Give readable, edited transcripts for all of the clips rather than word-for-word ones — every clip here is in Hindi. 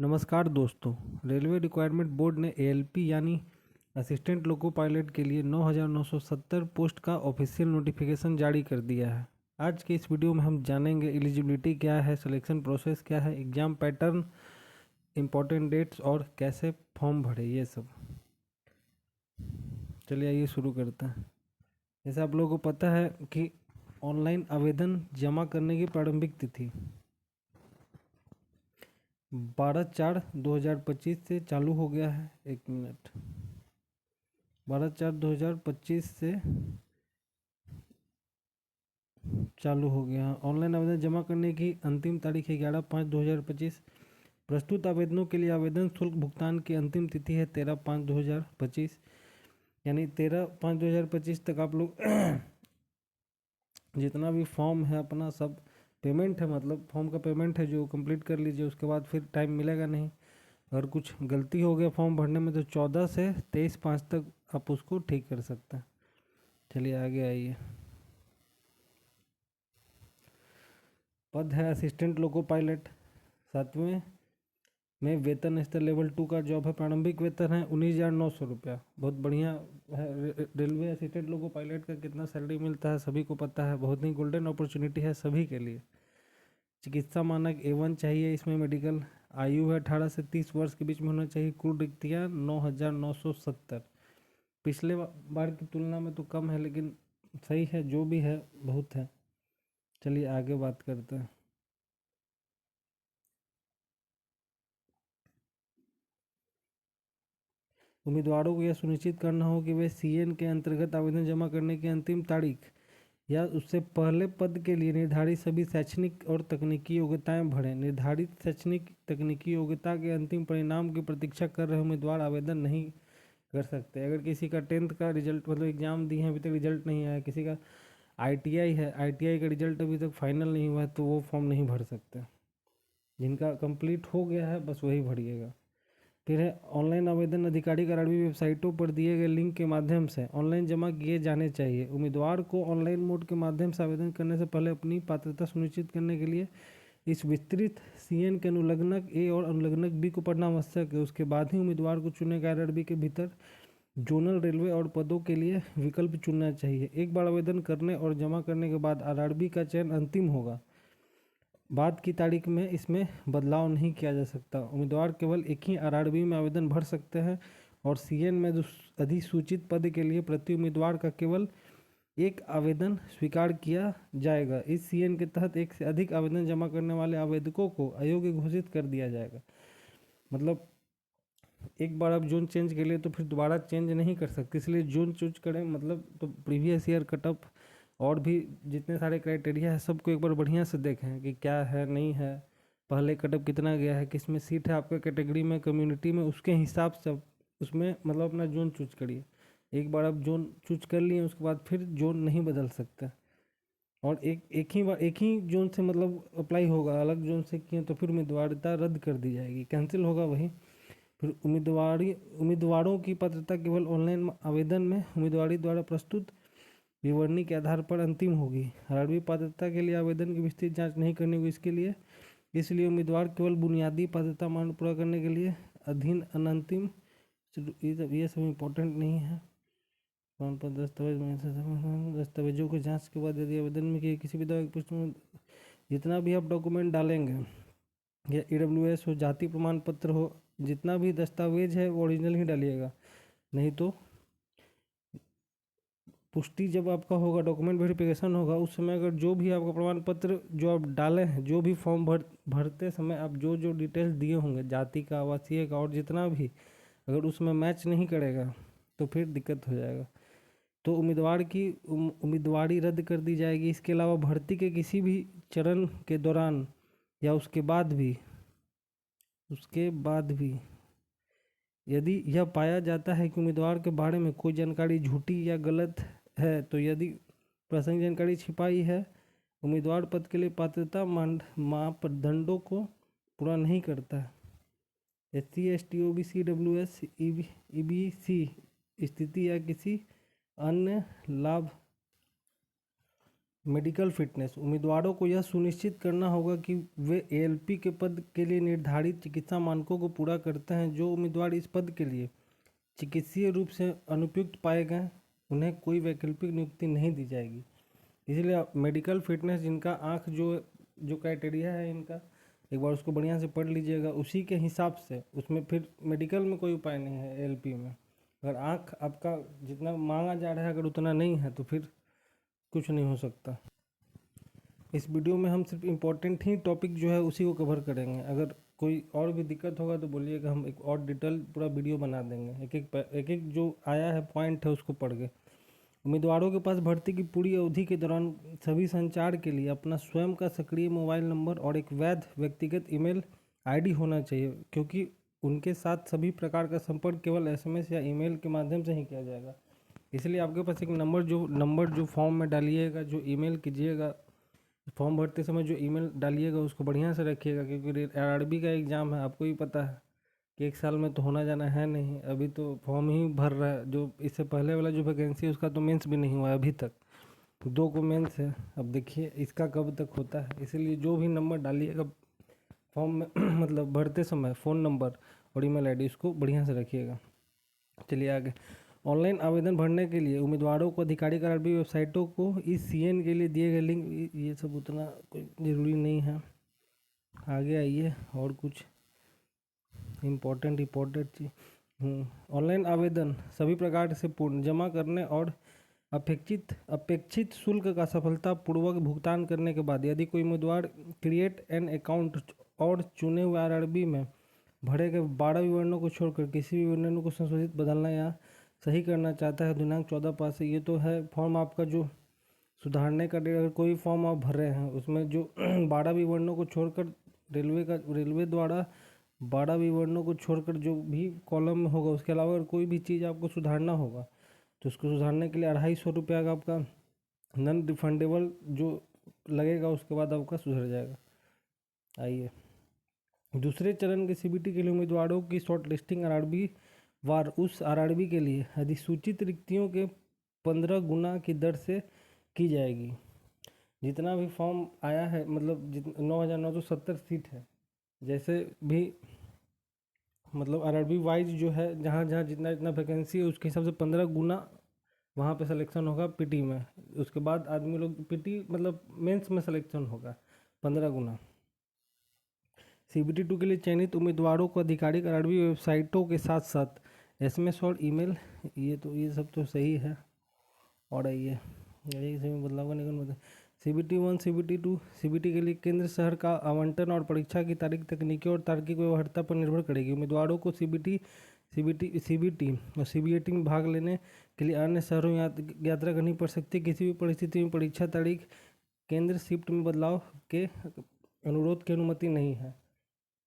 नमस्कार दोस्तों। रेलवे रिक्वायरमेंट बोर्ड ने एएलपी यानी असिस्टेंट लोको पायलट के लिए 9,970 पोस्ट का ऑफिशियल नोटिफिकेशन जारी कर दिया है। आज के इस वीडियो में हम जानेंगे एलिजिबिलिटी क्या है, सिलेक्शन प्रोसेस क्या है, एग्ज़ाम पैटर्न, इम्पोर्टेंट डेट्स और कैसे फॉर्म भरे, ये सब। चलिए आइए शुरू करते हैं। जैसे आप लोगों को पता है कि ऑनलाइन आवेदन जमा करने की प्रारंभिक तिथि 12/4/2025 से चालू हो गया है। 1 मिनट। 12/4/2025 से चालू हो गया। ऑनलाइन आवेदन जमा करने की अंतिम तारीख है 11/5/2025। प्रस्तुत आवेदनों के लिए आवेदन शुल्क भुगतान की अंतिम तिथि है 13/5/2025। यानी 13/5/2025 तक आप लोग जितना भी फॉर्म है अपना सब पेमेंट है, मतलब फॉर्म का पेमेंट है जो कंप्लीट कर लीजिए। उसके बाद फिर टाइम मिलेगा नहीं। अगर कुछ गलती हो गया फॉर्म भरने में तो 14 से 23/5 तक आप उसको ठीक कर सकते हैं। चलिए आगे आइए। पद है असिस्टेंट लोको पायलट। 7वें में वेतन स्तर लेवल 2 का जॉब है। प्रारंभिक वेतन है 19,900 रुपया। बहुत बढ़िया है। रेलवे असिस्टेंट लोको पायलट का कितना सैलरी मिलता है सभी को पता है। बहुत ही गोल्डन अपॉर्चुनिटी है सभी के लिए। चिकित्सा मानक A1 चाहिए। इसमें मेडिकल आयु है 18 से 30 वर्ष के बीच में होना चाहिए। कुल रिक्तियाँ 9,970। पिछले बार की तुलना में तो कम है, लेकिन सही है, जो भी है बहुत है। चलिए आगे बात करते हैं। उम्मीदवारों को यह सुनिश्चित करना हो कि वे CN के अंतर्गत आवेदन जमा करने की अंतिम तारीख या उससे पहले पद के लिए निर्धारित सभी शैक्षणिक और तकनीकी योग्यताएं भरें। निर्धारित शैक्षणिक तकनीकी योग्यता के अंतिम परिणाम की प्रतीक्षा कर रहे उम्मीदवार आवेदन नहीं कर सकते। अगर किसी का 10th का रिजल्ट, मतलब एग्ज़ाम दिए हैं, अभी तक रिजल्ट नहीं आया, किसी का ITI है, ITI का रिजल्ट अभी तक फाइनल नहीं हुआ है, तो वो फॉर्म नहीं भर सकते। जिनका कंप्लीट हो गया है बस वही भरिएगा। फिर है ऑनलाइन आवेदन आधिकारिक RRB वेबसाइटों पर दिए गए लिंक के माध्यम से ऑनलाइन जमा किए जाने चाहिए। उम्मीदवार को ऑनलाइन मोड के माध्यम से आवेदन करने से पहले अपनी पात्रता सुनिश्चित करने के लिए इस विस्तृत CN के अनुलग्नक A और अनुलग्नक B को पढ़ना आवश्यक है। उसके बाद ही उम्मीदवार को चुने गए RRB के भीतर जोनल रेलवे और पदों के लिए विकल्प चुनना चाहिए। एक बार आवेदन करने और जमा करने के बाद RRB का चयन अंतिम होगा। बाद की तारीख में इसमें बदलाव नहीं किया जा सकता। उम्मीदवार केवल एक ही RRB में आवेदन भर सकते हैं और CN में अधिसूचित पद के लिए प्रति उम्मीदवार का केवल एक आवेदन स्वीकार किया जाएगा। इस CN के तहत एक से अधिक आवेदन जमा करने वाले आवेदकों को अयोग्य घोषित कर दिया जाएगा। मतलब एक बार आप जोन चेंज कर लिए तो फिर दोबारा चेंज नहीं कर सकते, इसलिए जोन चूज करें। मतलब तो प्रीवियस ईयर कटअप और भी जितने सारे क्राइटेरिया है सबको एक बार बढ़िया से देखें कि क्या है नहीं है, पहले कटअप कितना गया है, किस में सीट है आपका कैटेगरी में, कम्युनिटी में, उसके हिसाब से उसमें मतलब अपना जोन चूज करिए। एक बार आप जोन चूज कर लिए उसके बाद फिर जोन नहीं बदल सकते। और एक ही बार एक ही जोन से मतलब अप्लाई होगा। अलग जोन से किए तो फिर उम्मीदवारिता रद्द कर दी जाएगी, कैंसिल होगा वही। फिर उम्मीदवारों की पात्रता केवल ऑनलाइन आवेदन में उम्मीदवारी द्वारा प्रस्तुत विवरणी के आधार पर अंतिम होगी। RRB पात्रता के लिए आवेदन की विस्तृत जांच नहीं करनी होगी इसलिए उम्मीदवार केवल बुनियादी पात्रता मानदंड पूरा करने के लिए अधीन अनंतिम, ये सब इम्पोर्टेंट नहीं है। कौन पर दस्तावेजों की जांच के बाद यदि आवेदन में किसी भी तरह की पुष्टि, जितना भी आप डॉक्यूमेंट डालेंगे या EWS हो, जाति प्रमाण पत्र हो, जितना भी दस्तावेज है वो ओरिजिनल ही डालिएगा। नहीं तो पुष्टि जब आपका होगा, डॉक्यूमेंट वेरिफिकेशन होगा, उस समय अगर जो भी आपका प्रमाण पत्र जो आप डाले हैं, जो भी फॉर्म भरते समय आप जो जो डिटेल्स दिए होंगे, जाति का, आवासीय का और जितना भी, अगर उसमें मैच नहीं करेगा तो फिर दिक्कत हो जाएगा। तो उम्मीदवार की उम्मीदवारी रद्द कर दी जाएगी। इसके अलावा भर्ती के किसी भी चरण के दौरान या उसके बाद भी यदि यह पाया जाता है कि उम्मीदवार के बारे में कोई जानकारी झूठी या गलत है, तो यदि प्रासंगिक जानकारी छिपाई है, उम्मीदवार पद के लिए पात्रता मापदंडों को पूरा नहीं करता है, SC ST OBC WS EBC स्थिति या किसी अन्य लाभ मेडिकल फिटनेस, उम्मीदवारों को यह सुनिश्चित करना होगा कि वे एएलपी के पद के लिए निर्धारित चिकित्सा मानकों को पूरा करते हैं। जो उम्मीदवार इस पद के लिए चिकित्सीय रूप से अनुपयुक्त पाए गए उन्हें कोई वैकल्पिक नियुक्ति नहीं दी जाएगी। इसलिए मेडिकल फिटनेस जिनका आँख जो जो क्राइटेरिया है इनका, एक बार उसको बढ़िया से पढ़ लीजिएगा, उसी के हिसाब से उसमें फिर मेडिकल में कोई उपाय नहीं है। एएलपी में अगर आँख आपका जितना मांगा जा रहा है अगर उतना नहीं है तो फिर कुछ नहीं हो सकता। इस वीडियो में हम सिर्फ इम्पोर्टेंट ही टॉपिक जो है उसी को कवर करेंगे। अगर कोई और भी दिक्कत होगा तो बोलिएगा, हम एक और डिटेल पूरा वीडियो बना देंगे। एक एक जो आया है पॉइंट है उसको पढ़ के। उम्मीदवारों के पास भर्ती की पूरी अवधि के दौरान सभी संचार के लिए अपना स्वयं का सक्रिय मोबाइल नंबर और एक वैध व्यक्तिगत ईमेल आईडी होना चाहिए, क्योंकि उनके साथ सभी प्रकार का संपर्क केवल एसएमएस या ईमेल के माध्यम से ही किया जाएगा। इसलिए आपके पास एक नंबर जो फॉर्म में डालिएगा, जो ईमेल कीजिएगा, फॉर्म भरते समय जो ईमेल डालिएगा उसको बढ़िया से रखिएगा, क्योंकि आरआरबी का एग्ज़ाम है, आपको ही पता है कि एक साल में तो होना जाना है नहीं। अभी तो फॉर्म ही भर रहा है। जो इससे पहले वाला जो वैकेंसी है उसका तो मेंस भी नहीं हुआ है अभी तक, 2 को मेंस है। अब देखिए इसका कब तक होता है। इसीलिए जो भी नंबर डालिएगा फॉर्म में मतलब भरते समय, फ़ोन नंबर और ईमेल आईडी उसको बढ़िया से रखिएगा। चलिए आगे। ऑनलाइन आवेदन भरने के लिए उम्मीदवारों को आधिकारिक आरआरबी वेबसाइटों को इस सीएन के लिए दिए गए लिंक, ये सब उतना कोई ज़रूरी नहीं है। आगे आइए, और कुछ इम्पोर्टेंट चीज़। ऑनलाइन आवेदन सभी प्रकार से पूर्ण जमा करने और अपेक्षित शुल्क का सफलतापूर्वक भुगतान करने के बाद यदि कोई उम्मीदवार क्रिएट एन अकाउंट और चुने हुए आरआरबी में भरे गए 12 विवरणों को छोड़कर किसी भी विवरण को संशोधित, बदलना या सही करना चाहता है, दिनांक 14 पास से, ये तो है फॉर्म आपका जो सुधारने का। अगर कोई फॉर्म आप भर रहे हैं उसमें जो 12 विवरणों को छोड़कर रेलवे द्वारा 12 विवरणों को छोड़कर जो भी कॉलम में होगा उसके अलावा अगर कोई भी चीज़ आपको सुधारना होगा तो उसको सुधारने के लिए 250 रुपया का आपका नॉन रिफंडेबल जो लगेगा, उसके बाद आपका सुधर जाएगा। आइए, दूसरे चरण के सीबीटी के लिए उम्मीदवारों की शॉर्ट लिस्टिंग आरआरबी वार उस आरआरबी के लिए अधिसूचित रिक्तियों के 15 गुना की दर से की जाएगी। जितना भी फॉर्म आया है, मतलब 9,970 सीट है, जैसे भी मतलब आरआरबी वाइज जो है, जहाँ जहाँ जितना जितना वैकेंसी है उसके हिसाब से 15 गुना वहाँ पे सिलेक्शन होगा पीटी में। उसके बाद आदमी लोग पीटी मतलब मेंस में सिलेक्शन होगा 15 गुना। सीबीटी 2 के लिए चयनित उम्मीदवारों को आधिकारिक आरआरबी वेबसाइटों के साथ साथ एसएमएस और ईमेल, ये सब तो सही है। और आइए, यही सही बदलाव का निगम। सीबीटी 1, सीबीटी 2, सीबीटी के लिए केंद्र शहर का आवंटन और परीक्षा की तारीख तकनीकी और तार्किक व्यवहार्यता पर निर्भर करेगी। उम्मीदवारों को सीबीटी और सीबीएटी में भाग लेने के लिए अन्य शहरों यात्रा करनी पड़ सकती है। किसी भी परिस्थिति में परीक्षा तारीख केंद्र शिफ्ट में बदलाव के अनुरोध की अनुमति नहीं है।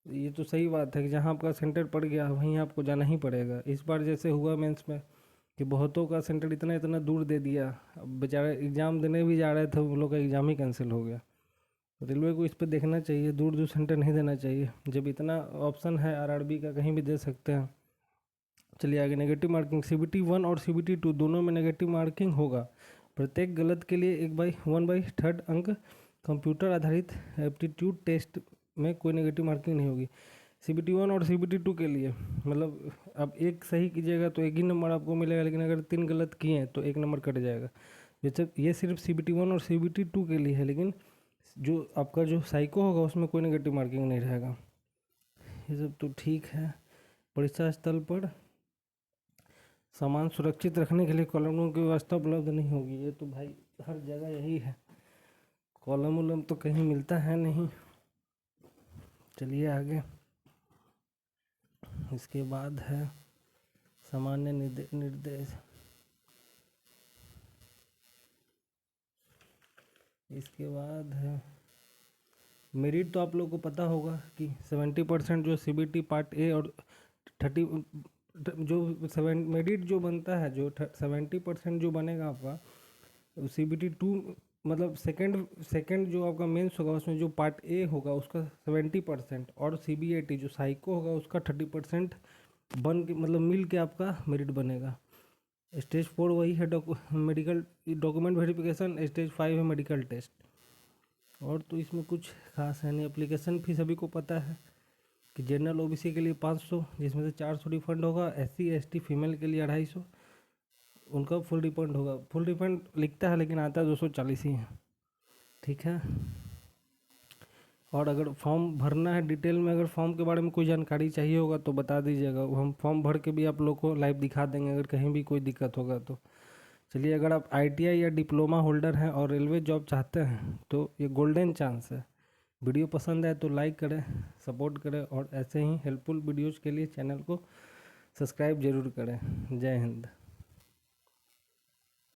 ये तो सही बात है कि जहाँ आपका सेंटर पड़ गया वहीं आपको जाना ही पड़ेगा। इस बार जैसे हुआ मेंस में कि बहुतों का सेंटर इतना दूर दे दिया, अब बेचारे एग्ज़ाम देने भी जा रहे थे, उन लोग का एग्ज़ाम ही कैंसिल हो गया। रेलवे को इस पर देखना चाहिए, दूर दूर सेंटर नहीं देना चाहिए। जब इतना ऑप्शन है आरआरबी का, कहीं भी दे सकते हैं। चलिए आगे। नेगेटिव मार्किंग, सीबीटी 1 और सीबीटी 2 दोनों में नेगेटिव मार्किंग होगा। प्रत्येक गलत के लिए 1/3 अंक। कंप्यूटर आधारित एप्टीट्यूड टेस्ट में कोई नेगेटिव मार्किंग नहीं होगी। सीबीटी 1 और सीबीटी 2 के लिए मतलब अब एक सही कीजिएगा तो एक ही नंबर आपको मिलेगा, लेकिन अगर 3 गलत किए हैं तो 1 नंबर कट जाएगा। जैसे ये सिर्फ सीबीटी 1 और सीबीटी 2 के लिए है, लेकिन जो आपका जो साइको होगा उसमें कोई नेगेटिव मार्किंग नहीं रहेगा। ये सब तो ठीक है। परीक्षा स्थल पर सामान सुरक्षित रखने के लिए कॉलमों की व्यवस्था उपलब्ध नहीं होगी। ये तो भाई हर जगह यही है, कॉलम वॉलम तो कहीं मिलता है नहीं। चलिए आगे। इसके बाद है सामान्य निर्देश। इसके बाद है मेरिट। तो आप लोग को पता होगा कि 70% जो सीबीटी पार्ट ए और 30 जो मेरिट जो बनता है, जो 70% जो बनेगा आपका सीबीटी 2 मतलब सेकंड जो आपका मेंस होगा उसमें जो पार्ट ए होगा उसका 70% और सीबीएटी जो साइको होगा उसका 30% बन के मतलब मिल के आपका मेरिट बनेगा। स्टेज 4 वही है मेडिकल डॉक्यूमेंट वेरिफिकेशन, स्टेज 5 है मेडिकल टेस्ट। और तो इसमें कुछ खास है नहीं। एप्लीकेशन फीस सभी को पता है कि जनरल ओबीसी के लिए 500, जिसमें से 400 रिफंड होगा। SC ST फीमेल के लिए 250, उनका फुल रिफंड होगा। फुल रिफंड लिखता है लेकिन आता है 240 ही है, ठीक है। और अगर फॉर्म भरना है डिटेल में, अगर फॉर्म के बारे में कोई जानकारी चाहिए होगा तो बता दीजिएगा, वो हम फॉर्म भर के भी आप लोग को लाइव दिखा देंगे अगर कहीं भी कोई दिक्कत होगा तो। चलिए, अगर आप ITI या डिप्लोमा होल्डर हैं और रेलवे जॉब चाहते हैं तो ये गोल्डन चांस है। वीडियो पसंद आए तो लाइक करें, सपोर्ट करें, और ऐसे ही हेल्पफुल वीडियोज़ के लिए चैनल को सब्सक्राइब जरूर करें। जय हिंद।